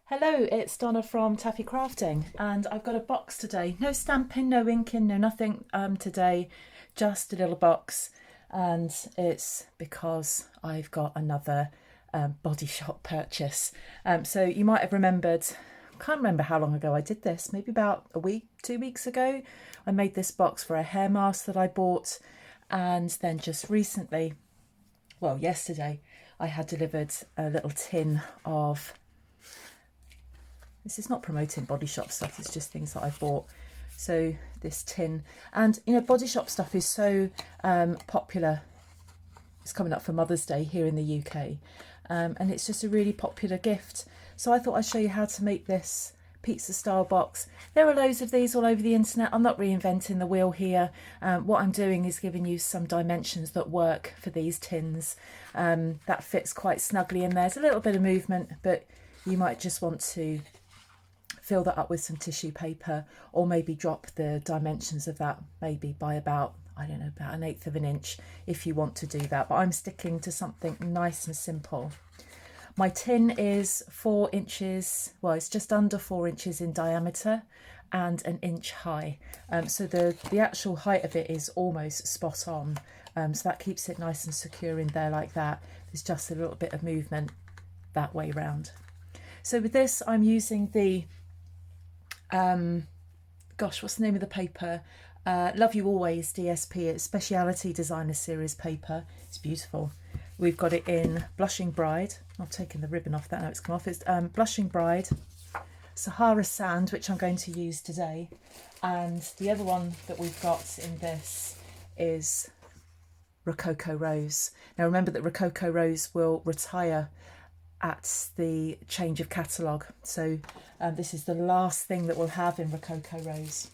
Hello, it's Donna from Taffy Crafting, and I've got a box today. No stamping, no inking, no nothing today, just a little box, and it's because I've got another body shop purchase. So you might have remembered, can't remember how long ago I did this, maybe about a week, 2 weeks ago. I made this box for a hair mask that I bought, and then just recently, well, yesterday, I had delivered a little tin of, this is not promoting body shop stuff, it's just things that I bought. So this tin, and you know, body shop stuff is so popular. It's coming up for Mother's Day here in the UK, and it's just a really popular gift. So I thought I'd show you how to make this pizza style box. There are loads of these all over the internet. I'm not reinventing the wheel here. What I'm doing is giving you some dimensions that work for these tins. That fits quite snugly in there. There's a little bit of movement, but you might just want to fill that up with some tissue paper, or maybe drop the dimensions of that maybe by about, I don't know, about 1/8 of an inch if you want to do that. But I'm sticking to something nice and simple. My tin is 4 inches, well, it's just under 4 inches in diameter and 1 inch high. So the actual height of it is almost spot on. So that keeps it nice and secure in there like that. There's just a little bit of movement that way round. So with this, I'm using the gosh, what's the name of the paper? Love You Always DSP. It's Speciality Designer Series paper. It's beautiful. We've got it in Blushing Bride. I've taken the ribbon off that, now it's come off. It's Blushing Bride, Sahara Sand, which I'm going to use today, and the other one that we've got in this is Rococo Rose. Now remember that Rococo Rose will retire at the change of catalogue, so this is the last thing that we'll have in Rococo Rose.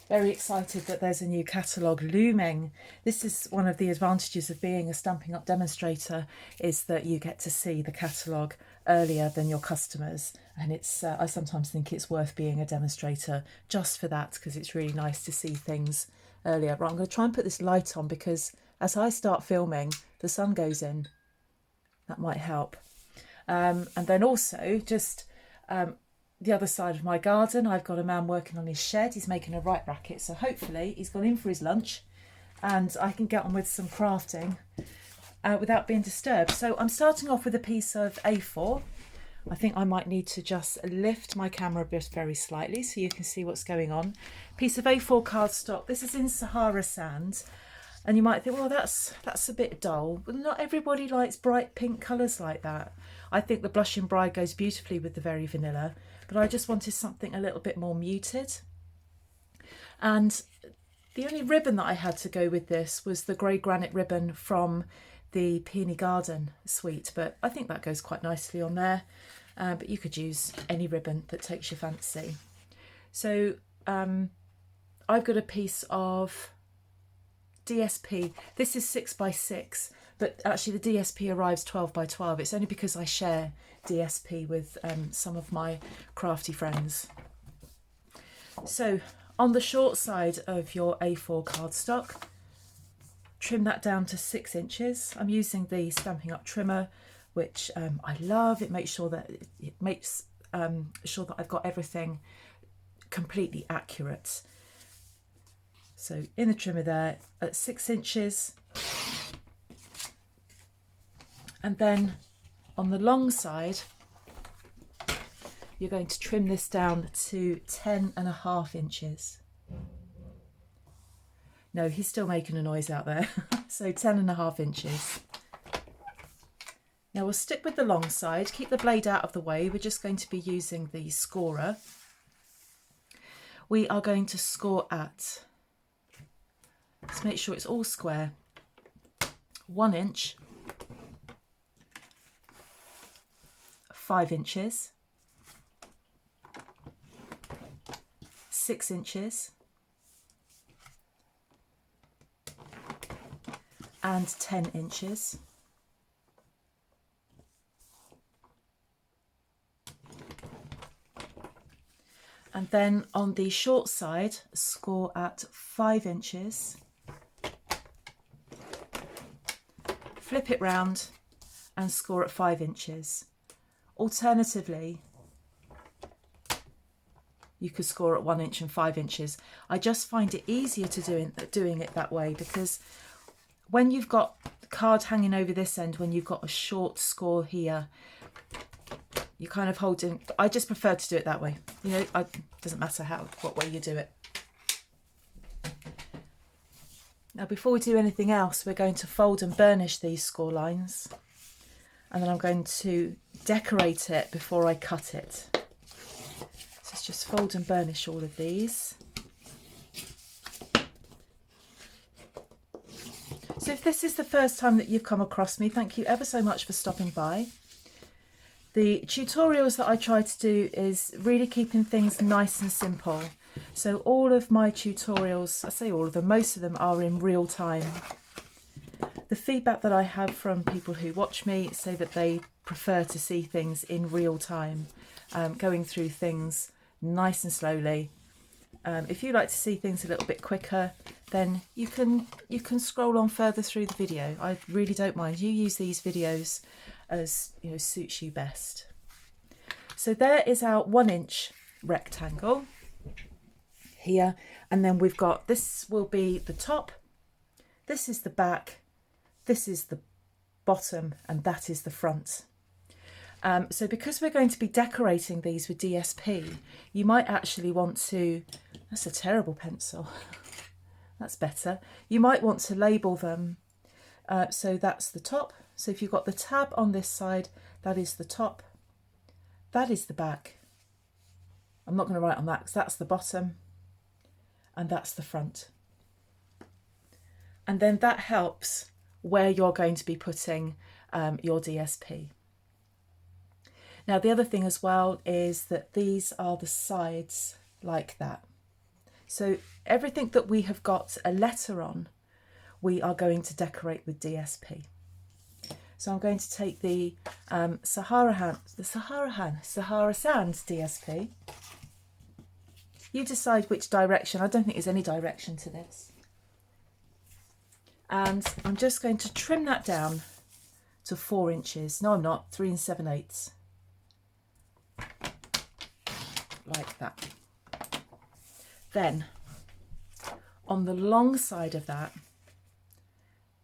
Very excited that there's a new catalogue looming. This is one of the advantages of being a Stampin' Up demonstrator, is that you get to see the catalogue earlier than your customers, and it's I sometimes think it's worth being a demonstrator just for that, because it's really nice to see things earlier. Right, I'm going to try and put this light on because as I start filming the sun goes in. That might help. And then also just the other side of my garden, I've got a man working on his shed. He's making a right racket, so hopefully he's gone in for his lunch and I can get on with some crafting without being disturbed. So I'm starting off with a piece of A4. I think I might need to just lift my camera just very slightly so you can see what's going on. Piece of A4 cardstock. This is in Sahara Sand. And you might think, well, that's a bit dull. But not everybody likes bright pink colours like that. I think the Blushing Bride goes beautifully with the Very Vanilla, but I just wanted something a little bit more muted. And the only ribbon that I had to go with this was the grey granite ribbon from the Peony Garden suite, but I think that goes quite nicely on there. But you could use any ribbon that takes your fancy. So I've got a piece of DSP. This is 6x6, but actually the DSP arrives 12x12. It's only because I share DSP with some of my crafty friends. So on the short side of your A4 cardstock, trim that down to 6 inches. I'm using the Stampin' Up trimmer, which I love. It makes sure that sure that I've got everything completely accurate. So in the trimmer there at 6 inches, and then on the long side you're going to trim this down to 10.5 inches. No, he's still making a noise out there. So 10.5 inches. Now we'll stick with the long side, keep the blade out of the way. We're just going to be using the scorer. We are going to score at, let's make sure it's all square, 1 inch, 5 inches, 6 inches, and 10 inches. And then on the short side, score at 5 inches, flip it round and score at 5 inches. Alternatively, you could score at 1 inch and 5 inches. I just find it easier to doing it that way, because when you've got the card hanging over this end, when you've got a short score here, you kind of hold in. I just prefer to do it that way. You know, it doesn't matter what way you do it. Now, before we do anything else, we're going to fold and burnish these score lines, and then I'm going to decorate it before I cut it. So let's just fold and burnish all of these. So if this is the first time that you've come across me, thank you ever so much for stopping by. The tutorials that I try to do is really keeping things nice and simple. So all of my tutorials, I say all of them, most of them are in real time. The feedback that I have from people who watch me say that they prefer to see things in real time, going through things nice and slowly. If you like to see things a little bit quicker, then you can scroll on further through the video. I really don't mind. You use these videos as suits you best. So there is our 1 inch rectangle here, and then we've got, this will be the top, this is the back, this is the bottom, and that is the front. So because we're going to be decorating these with DSP, you might actually want to, that's a terrible pencil, that's better, you might want to label them. So that's the top. So if you've got the tab on this side, that is the top, that is the back. I'm not going to write on that because that's the bottom, and that's the front. And then that helps where you're going to be putting your DSP. Now the other thing as well is that these are the sides like that. So everything that we have got a letter on, we are going to decorate with DSP. So I'm going to take the Sahara Sand DSP. You decide which direction. I don't think there's any direction to this. And I'm just going to trim that down to 4 inches. No, I'm not. 3 7/8. Like that. Then, on the long side of that,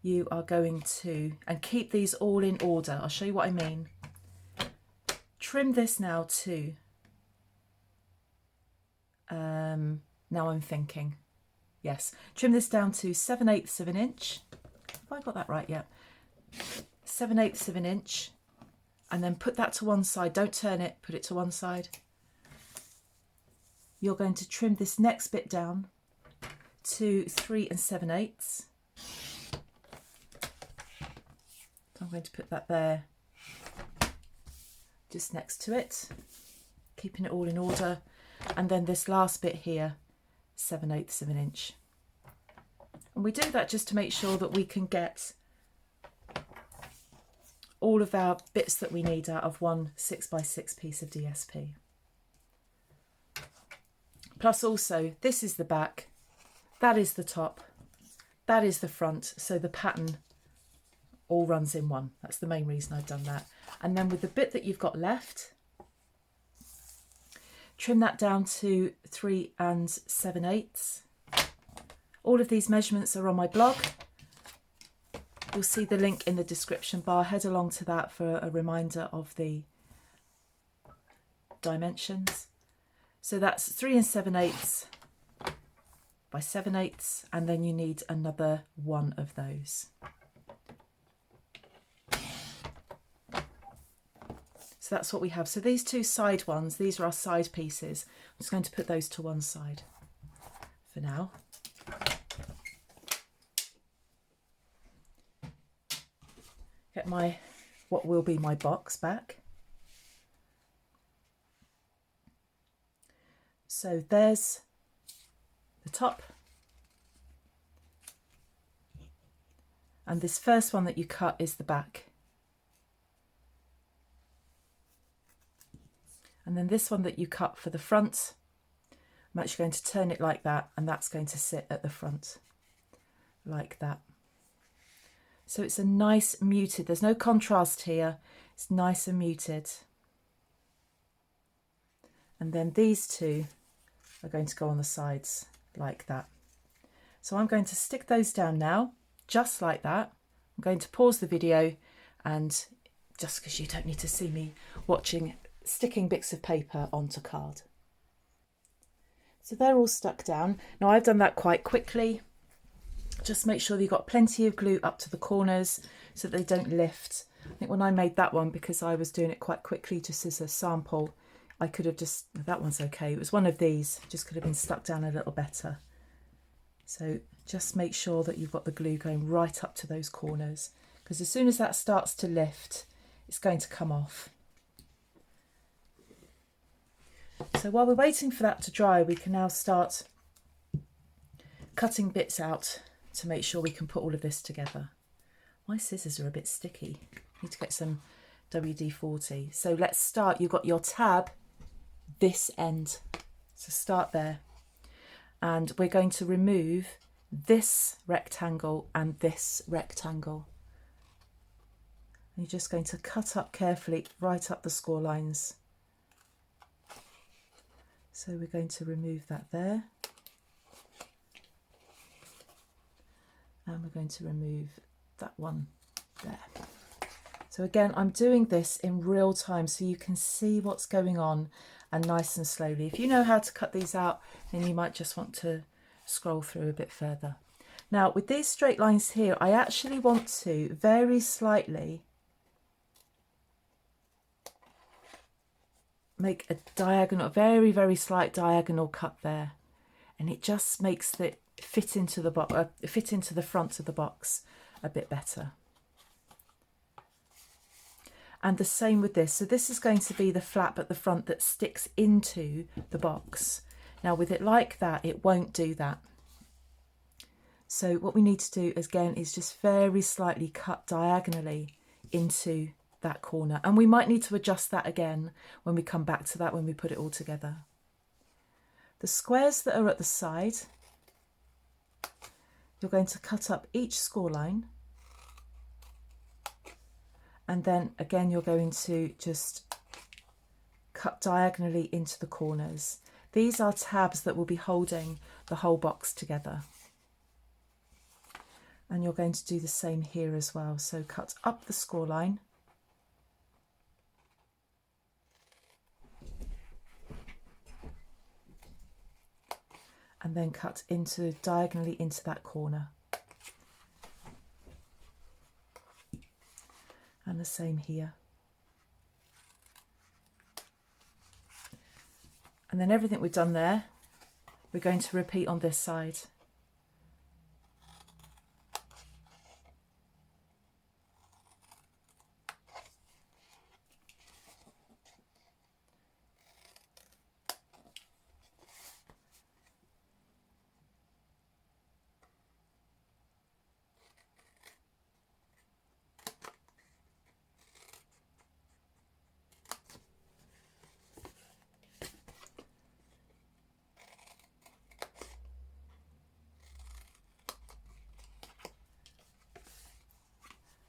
you are going to, and keep these all in order, I'll show you what I mean. Trim this now to, now I'm thinking, yes, trim this down to 7/8 of an inch. Have I got that right yet? 7/8 of an inch, and then put that to one side, don't turn it, put it to one side. You're going to trim this next bit down to 3 7/8. I'm going to put that there, just next to it, keeping it all in order. And then this last bit here, 7/8 of an inch. And we do that just to make sure that we can get all of our bits that we need out of one 6x6 piece of DSP. Plus also, this is the back, that is the top, that is the front, so the pattern all runs in one. That's the main reason I've done that. And then with the bit that you've got left, trim that down to 3 7/8. All of these measurements are on my blog. You'll see the link in the description bar. Head along to that for a reminder of the dimensions. So that's 3 7/8 by 7/8, and then you need another one of those. So that's what we have. So these two side ones, these are our side pieces. I'm just going to put those to one side for now. Get my, what will be my box back. So there's the top. And this first one that you cut is the back. And then this one that you cut for the front, I'm actually going to turn it like that, and that's going to sit at the front like that. So it's a nice muted, there's no contrast here, it's nice and muted. And then these two are going to go on the sides like that. So I'm going to stick those down now, just like that. I'm going to pause the video, and just because you don't need to see me sticking bits of paper onto card. So they're all stuck down. Now I've done that quite quickly. Just make sure that you've got plenty of glue up to the corners so that they don't lift. I think when I made that one, because I was doing it quite quickly just as a sample, I could have just, that one's okay. It was one of these, just could have been stuck down a little better. So just make sure that you've got the glue going right up to those corners, because as soon as that starts to lift, it's going to come off. So while we're waiting for that to dry, we can now start cutting bits out to make sure we can put all of this together. My scissors are a bit sticky. I need to get some WD-40. So let's start. You've got your tab this end. So start there. And we're going to remove this rectangle and this rectangle. And you're just going to cut up carefully right up the score lines. So we're going to remove that there. And we're going to remove that one there. So again, I'm doing this in real time so you can see what's going on, and nice and slowly. If you know how to cut these out, then you might just want to scroll through a bit further. Now with these straight lines here, I actually want to very slightly make a diagonal, very, very slight diagonal cut there. And it just makes it fit into the box, fit into the front of the box a bit better. And the same with this. So this is going to be the flap at the front that sticks into the box. Now with it like that, it won't do that. So what we need to do again is just very slightly cut diagonally into that corner. And we might need to adjust that again when we come back to that, when we put it all together. The squares that are at the side, you're going to cut up each score line. And then again, you're going to just cut diagonally into the corners. These are tabs that will be holding the whole box together. And you're going to do the same here as well. So cut up the score line. And then cut diagonally into that corner. And the same here. And then everything we've done there, we're going to repeat on this side.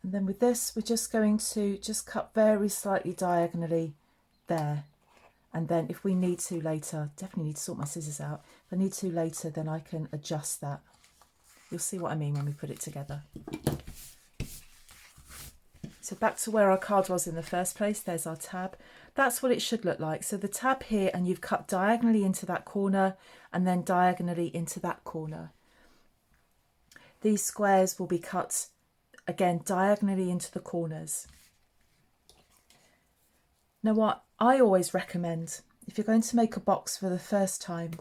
And then with this, we're just going to just cut very slightly diagonally there. And then if we need to later, definitely need to sort my scissors out. If I need to later, then I can adjust that. You'll see what I mean when we put it together. So back to where our card was in the first place, there's our tab. That's what it should look like. So the tab here, and you've cut diagonally into that corner and then diagonally into that corner. These squares will be cut again diagonally into the corners. Now what I always recommend, if you're going to make a box for the first time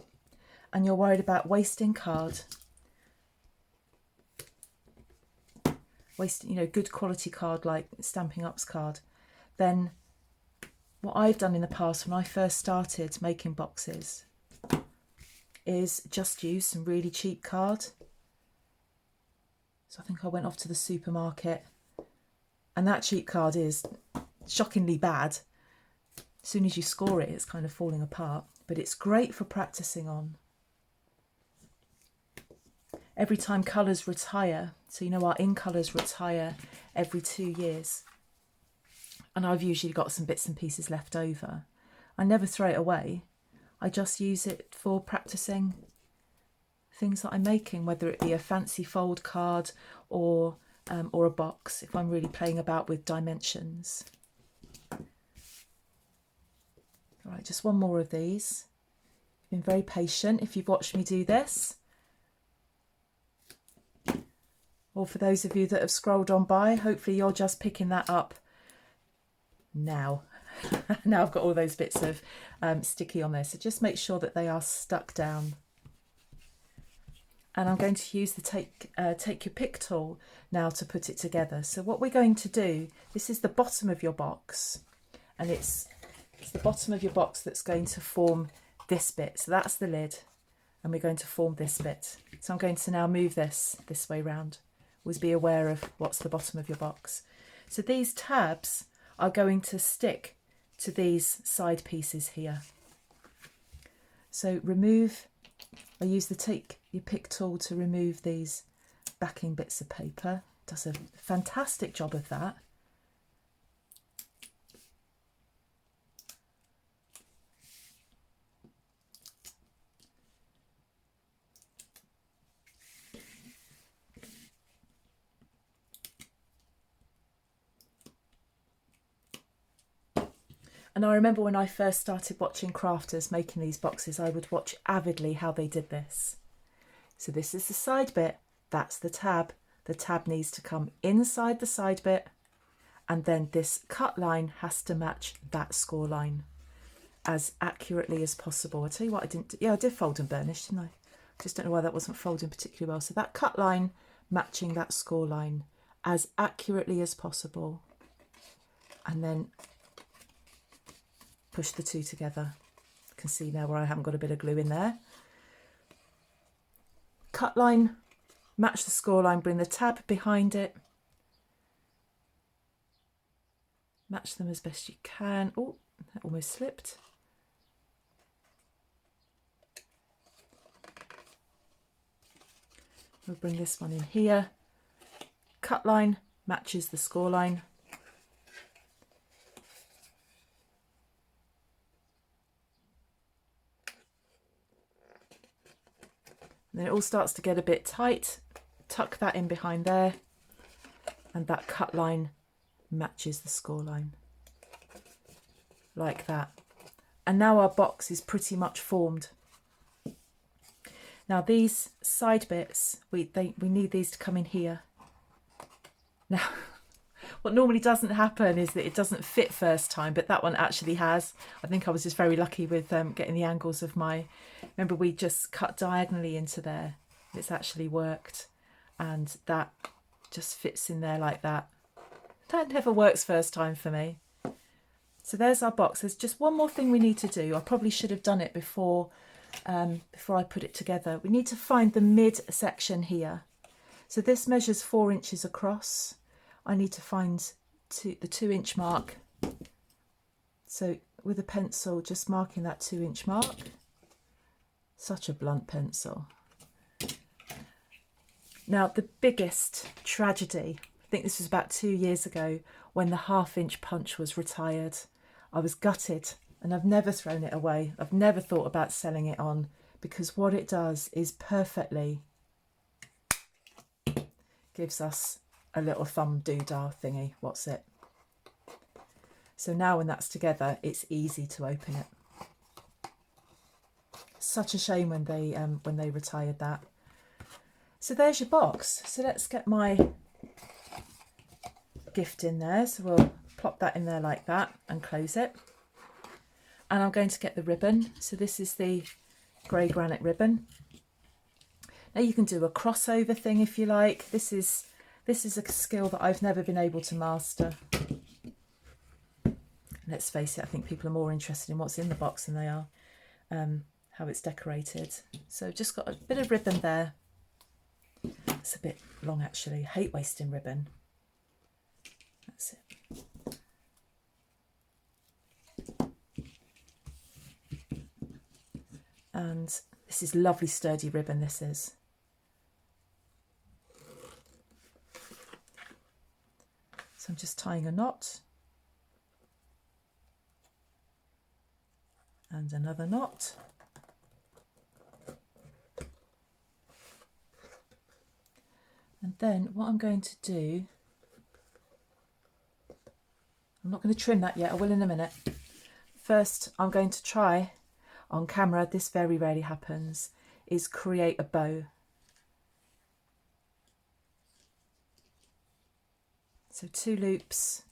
and you're worried about wasting card, wasting, good quality card like Stampin' Up's card, then what I've done in the past when I first started making boxes is just use some really cheap card. So I think I went off to the supermarket, and that cheap card is shockingly bad. As soon as you score it, it's kind of falling apart, but it's great for practicing on. Every time colours retire, so our in colours retire every 2 years, and I've usually got some bits and pieces left over. I never throw it away. I just use it for practicing things that I'm making, whether it be a fancy fold card or a box, if I'm really playing about with dimensions. All right, just one more of these. Been very patient if you've watched me do this. Or for those of you that have scrolled on by, hopefully you're just picking that up now. Now I've got all those bits of sticky on there, so just make sure that they are stuck down. And I'm going to use the take your pick tool now to put it together. So what we're going to do, this is the bottom of your box, and it's the bottom of your box that's going to form this bit. So that's the lid, and we're going to form this bit. So I'm going to now move this way round. Always be aware of what's the bottom of your box. So these tabs are going to stick to these side pieces here. So I use the take your pick tool to remove these backing bits of paper. It does a fantastic job of that. And I remember when I first started watching crafters making these boxes, I would watch avidly how they did this. So this is the side bit, that's the tab. The tab needs to come inside the side bit, and then this cut line has to match that score line as accurately as possible. I tell you what, I did fold and burnish, didn't I? Just don't know why that wasn't folding particularly well. So that cut line matching that score line as accurately as possible. And then push the two together. You can see now where I haven't got a bit of glue in there. Cut line, match the score line, bring the tab behind it. Match them as best you can. Oh, that almost slipped. We'll bring this one in here. Cut line matches the score line. And then it all starts to get a bit tight. Tuck that in behind there, and that cut line matches the score line. Like that. And now our box is pretty much formed. Now these side bits, we need these to come in here. Now, what normally doesn't happen is that it doesn't fit first time, but that one actually has. I think I was just very lucky with getting the angles of my... Remember, we just cut diagonally into there. It's actually worked, and that just fits in there like that. That never works first time for me. So there's our box. There's just one more thing we need to do. I probably should have done it before I put it together. We need to find the mid section here. So this measures 4 inches across. I need to find the 2-inch mark. So with a pencil, just marking that 2-inch mark. Such a blunt pencil. Now the biggest tragedy, I think this was about 2 years ago, when the 1/2-inch punch was retired. I was gutted, and I've never thrown it away. I've never thought about selling it on, because what it does is perfectly gives us a little thumb doodah thingy. What's it? So now when that's together, it's easy to open it. Such a shame when they retired that. So there's your box. So let's get my gift in there. So we'll plop that in there like that and close it. And I'm going to get the ribbon. So this is the grey granite ribbon. Now you can do a crossover thing if you like. This is a skill that I've never been able to master. Let's face it, I think people are more interested in what's in the box than they are how it's decorated. So just got a bit of ribbon there. It's a bit long actually. I hate wasting ribbon. That's it. And this is lovely sturdy ribbon, this is. So I'm just tying a knot. and another knot. And then what I'm going to do, I'm not going to trim that yet, I will in a minute. First, I'm going to try on camera, this very rarely happens, is create a bow. So 2 loops.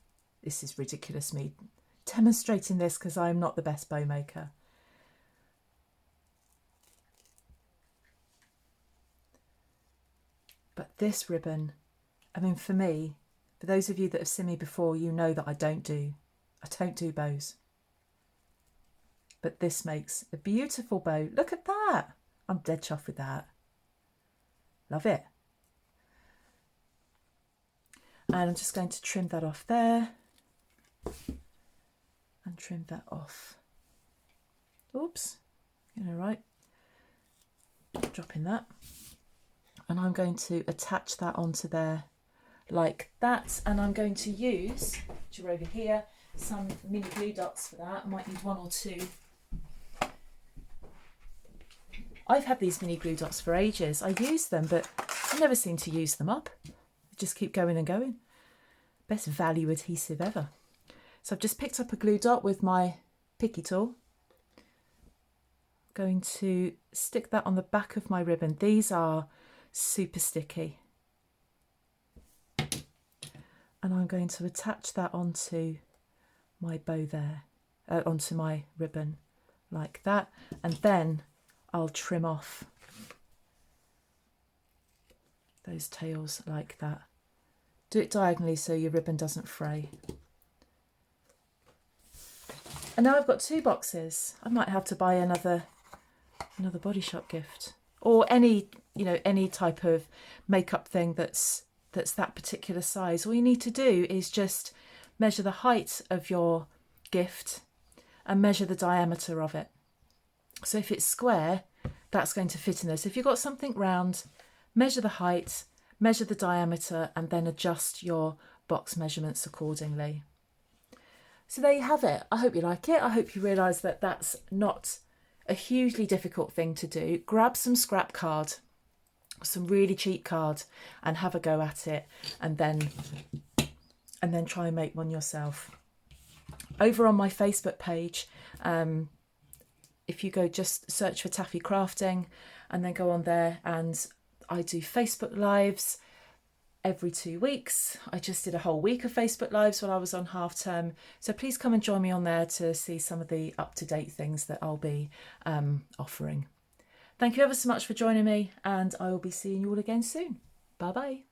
This is ridiculous, me demonstrating this because I'm not the best bow maker. But this ribbon, I mean, for me, for those of you that have seen me before, you know that I don't do bows. But this makes a beautiful bow. Look at that. I'm dead chuffed with that. Love it. And I'm just going to trim that off there. And trim that off. Oops. Right. Dropping that. And I'm going to attach that onto there like that. And I'm going to use, which are over here, some mini glue dots for that. I might need 1 or 2. I've had these mini glue dots for ages. I use them, but I never seem to use them up. They just keep going and going. Best value adhesive ever. So I've just picked up a glue dot with my picky tool. I'm going to stick that on the back of my ribbon. These are super sticky. And I'm going to attach that onto my bow there, onto my ribbon like that. And then I'll trim off those tails like that. Do it diagonally so your ribbon doesn't fray. And now I've got 2 boxes. I might have to buy another Body Shop gift, or any type of makeup thing that's that particular size. All you need to do is just measure the height of your gift and measure the diameter of it. So if it's square, that's going to fit in there. So if you've got something round, measure the height, measure the diameter, and then adjust your box measurements accordingly. So there you have it. I hope you like it. I hope you realise that that's not a hugely difficult thing to do. Grab some scrap card, some really cheap card, and have a go at it, and then try and make one yourself. Over on my Facebook page, if you go just search for Taffy Crafting and then go on there, and I do Facebook Lives every 2 weeks. I just did a whole week of Facebook Lives while I was on half term. So please come and join me on there to see some of the up-to-date things that I'll be offering. Thank you ever so much for joining me, and I will be seeing you all again soon. Bye bye.